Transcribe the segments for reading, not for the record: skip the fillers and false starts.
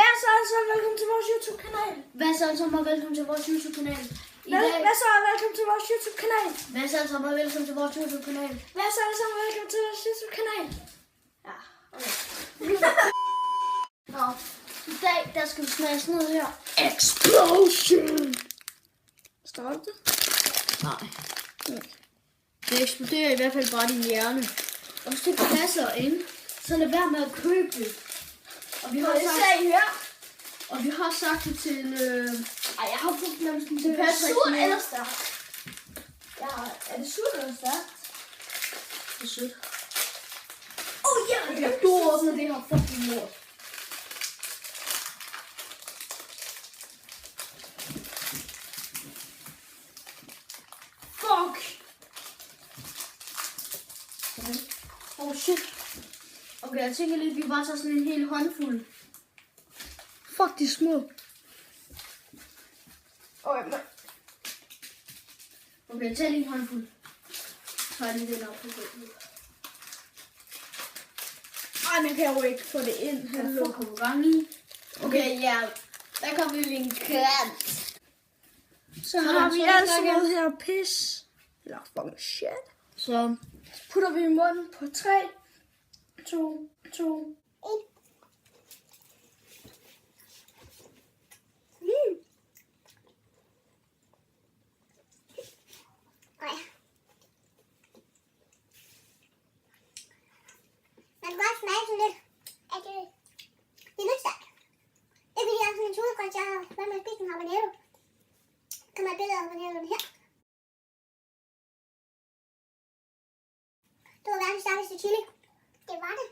Hvad så altså, velkommen til vores YouTube-kanal. Hvad så altså, og velkommen til vores YouTube-kanal. Hvad så, velkommen til vores YouTube-kanal. Hvad så altså, og velkommen til vores YouTube-kanal. Hvad så altså, velkommen til vores YouTube-kanal. Ja, okay. Nå, i dag, der skal vi smages ned her. Explosion! Starter det? Nej. Det eksploderer i hvert fald bare din hjerne. Og hvis det ikke passer ind, så lad være med at købe det. Og vi har sagt det til... Ej, jeg har fået glemmelsen til Patrick. surt eller stærkt. Ja, er det surt eller stærkt? Det er sødt. Ja, Du åbner det her fucking lort. Fuck! Oh shit. Okay, jeg tænker lidt, at vi bare tager sådan en hel håndfuld. Fuck, de er små. Okay, tag lige en håndfuld. Så er det den op på gulvet. Ej, man kan jo ikke få det ind. Han lukker på gang i. Okay, ja. Der kommer lige en kant. Så har vi altså noget her pis. Eller fucking shit. Så Putter vi i munden på 3, 2, 1. Man kan godt smage sådan lidt, at det er lidt stærkt. Ikke fordi jeg har sådan en tudegrønt, jeg har været med at spise en habanero. Kan man billede af habaneroen her. Det var verdens stærkeste chili. Det var det.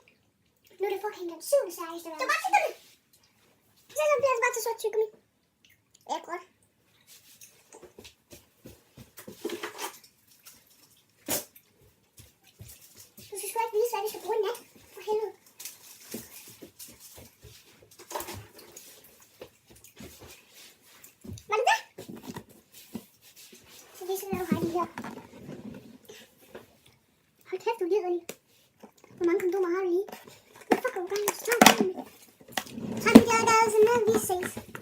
Nu er det fucking den 7. stærkeste. Det var tyggegummi. Så bliver det bare til sort tyggegummi. Ja, godt. Du skal sgu ikke vise, hvad vi skal bruge i nat. For helvede. Var det det? Så viser jeg, hvad du har lige her. Hold kæft, du lider lige. Hvor mange kondomer har du lige? Hvad fuck er du gang med? Tak fordi jeg har været så med. Vi ses.